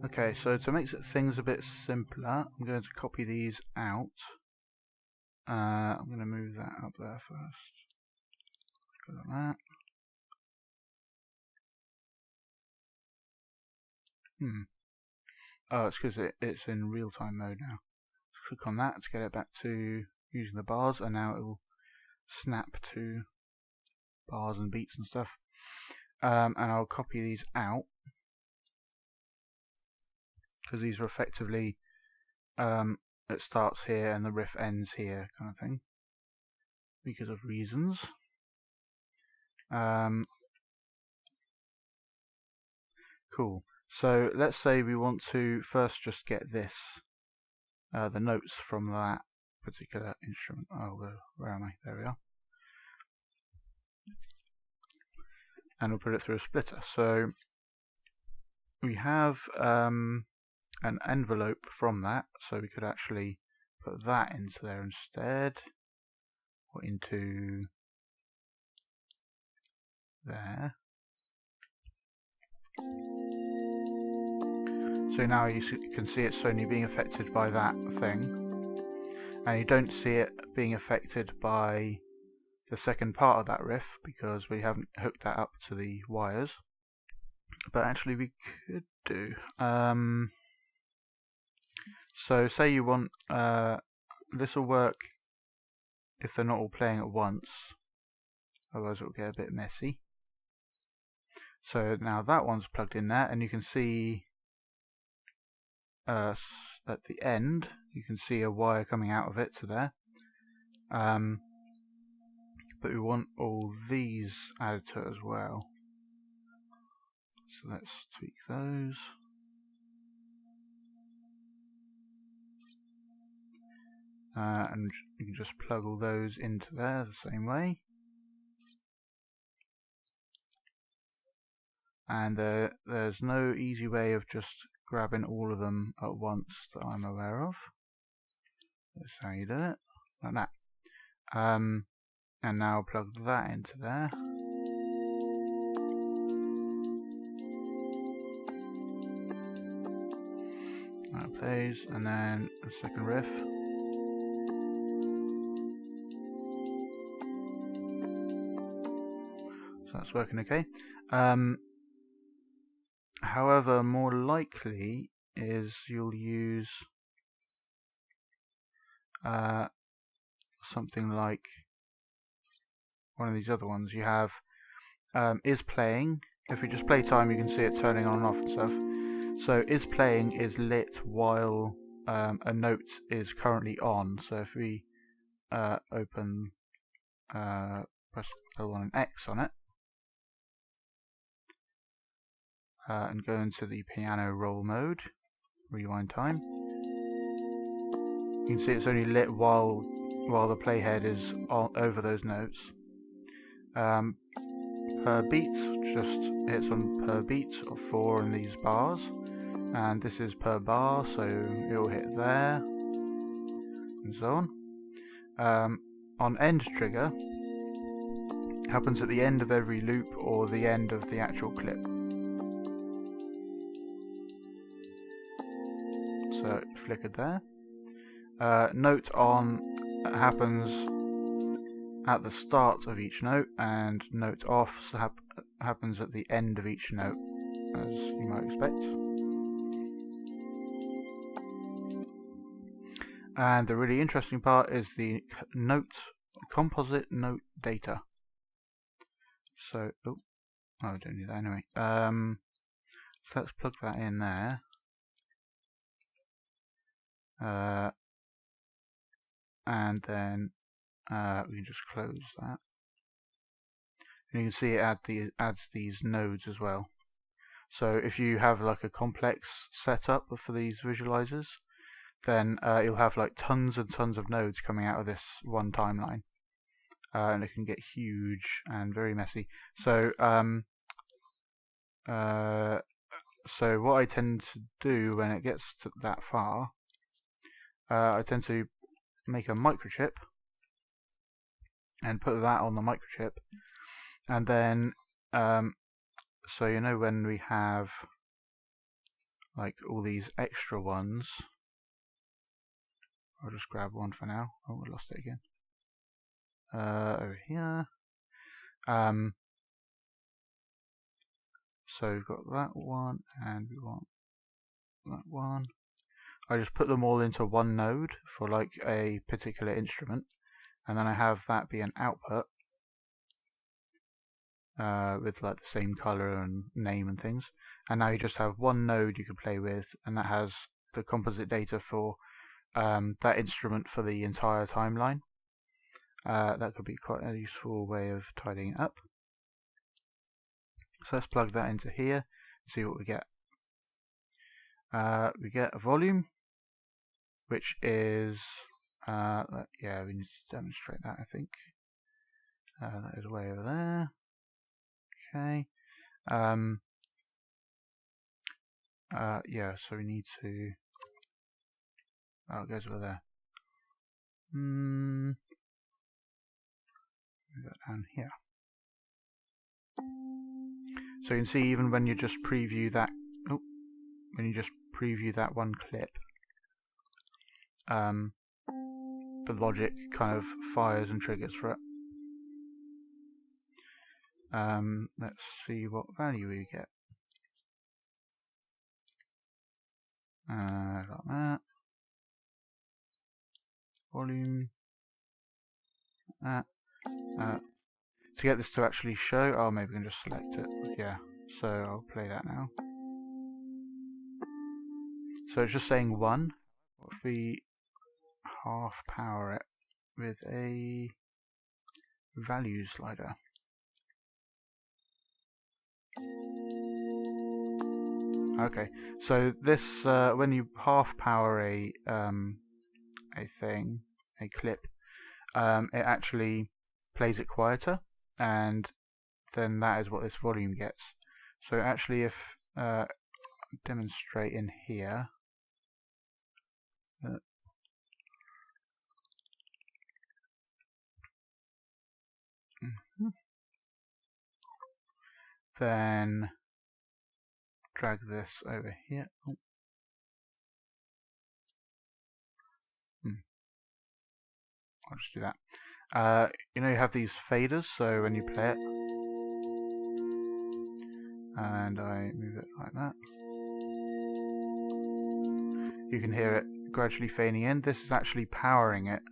Okay, so to make things a bit simpler, I'm going to copy these out. I'm going to move that up there first. Look at that. Oh, it's because it's in real-time mode now. Let's click on that to get it back to using the bars, and now it will snap to bars and beats and stuff. And I'll copy these out, because these are effectively it starts here and the riff ends here kind of thing, because of reasons. Cool. So let's say we want to first just get this, the notes from that particular instrument. Oh, where am I? There we are. And we'll put it through a splitter. So we have an envelope from that, so we could actually put that into there instead, or into there. So now you can see it's only being affected by that thing, and you don't see it being affected by the second part of that riff because we haven't hooked that up to the wires. But actually we could do. So say you want, this will work if they're not all playing at once, otherwise it will get a bit messy. So now that one's plugged in there, and you can see at the end, you can see a wire coming out of it to there. But we want all these added to it as well. So let's tweak those. And you can just plug all those into there the same way. And there's no easy way of just grabbing all of them at once that I'm aware of. That's how you do it, like that. And now plug that into there. That plays, and then a second riff. So that's working okay. However, more likely is you'll use something like one of these other ones. You have is playing. If we just play time, you can see it turning on and off and stuff. So is playing is lit while a note is currently on. So if we open, press L1 and X on it, and go into the piano roll mode, rewind time, you can see it's only lit while the playhead is over those notes. Per beat, just hits on per beat of 4 in these bars, and this is per bar, so it will hit there, and so on. On end trigger, happens at the end of every loop or the end of the actual clip. So it flickered there. Note on happens at the start of each note, and note off happens at the end of each note, as you might expect. And the really interesting part is the Composite Note Data. So, I don't need that anyway. So let's plug that in there. And then we can just close that. And you can see it adds these nodes as well. So if you have like a complex setup for these visualizers, then you'll have like tons and tons of nodes coming out of this one timeline. And it can get huge and very messy. So so what I tend to do when it gets to that far, I tend to make a microchip and put that on the microchip, and then So you know when we have like all these extra ones, I'll just grab one for now. Oh, I lost it again. Over here. So we've got that one, and we want that one. I just put them all into one node for like a particular instrument, and then I have that be an output with like the same color and name and things. And now you just have one node you can play with, and that has the composite data for that instrument for the entire timeline. That could be quite a useful way of tidying it up. So let's plug that into here, see what we get. We get a volume, which is, yeah, we need to demonstrate that, I think. That is way over there. Okay. Yeah, so we need to, oh, it goes over there. Move that down here. So you can see even when you just preview that, one clip, the logic kind of fires and triggers for it. Let's see what value we get. Got that. Volume. That. To get this to actually show, oh, maybe we can just select it. Yeah, so I'll play that now. So it's just saying 1. What if we half power it with a value slider? Okay, so this when you half power a clip, it actually plays it quieter, and then that is what this volume gets. So actually, if demonstrate in here, then drag this over here. I'll just do that. You know, you have these faders, so when you play it, and I move it like that, you can hear it gradually fading in. This is actually powering it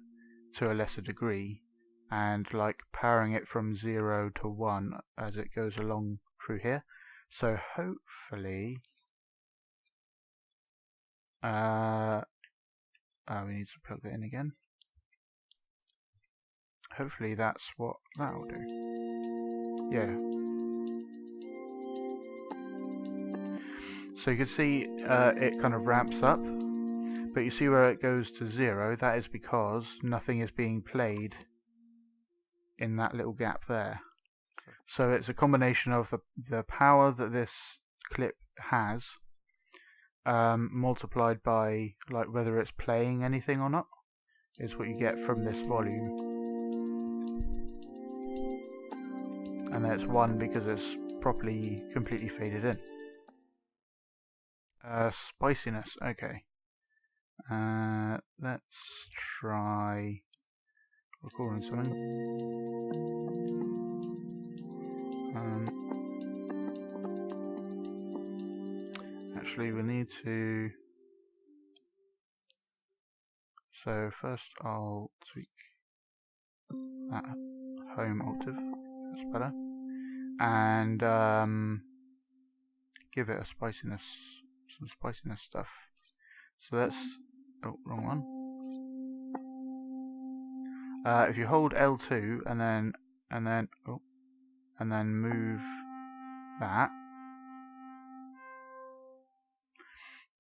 to a lesser degree, and like powering it from 0 to 1 as it goes along through here. So hopefully, we need to plug that in again. Hopefully that's what that will do. Yeah. So you can see it kind of ramps up, but you see where it goes to 0, that is because nothing is being played in that little gap there. So it's a combination of the power that this clip has multiplied by like whether it's playing anything or not is what you get from this volume. And then it's 1 because it's properly completely faded in. Spiciness, okay. Let's try recording something. Actually, we need to. So first, I'll tweak that home octave. That's better, and give it a spiciness, some spiciness stuff. So let's. Oh, wrong one. If you hold L2 and then move that,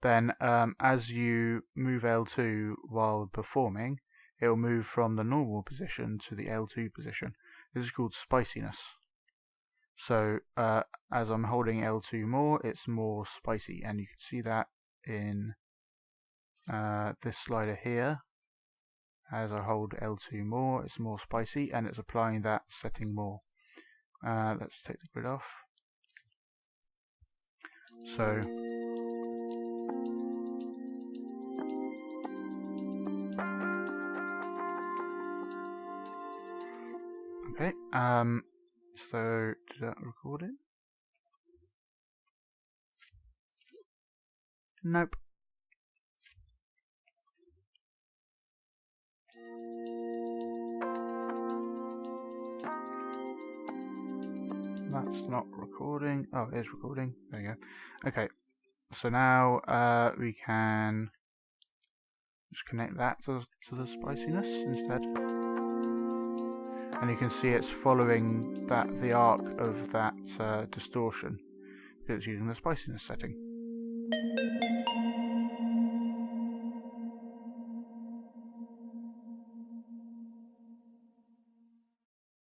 then as you move L2 while performing, it will move from the normal position to the L2 position. This is called spiciness. So as I'm holding L2 more, it's more spicy, and you can see that in this slider here. As I hold L2 more, it's more spicy, and it's applying that setting more. Let's take the grid off. So okay, so did that record it? Nope. That's not recording. Oh, it is recording. There you go. Okay, so now we can just connect that to the spiciness instead. And you can see it's following the arc of that distortion because it's using the spiciness setting.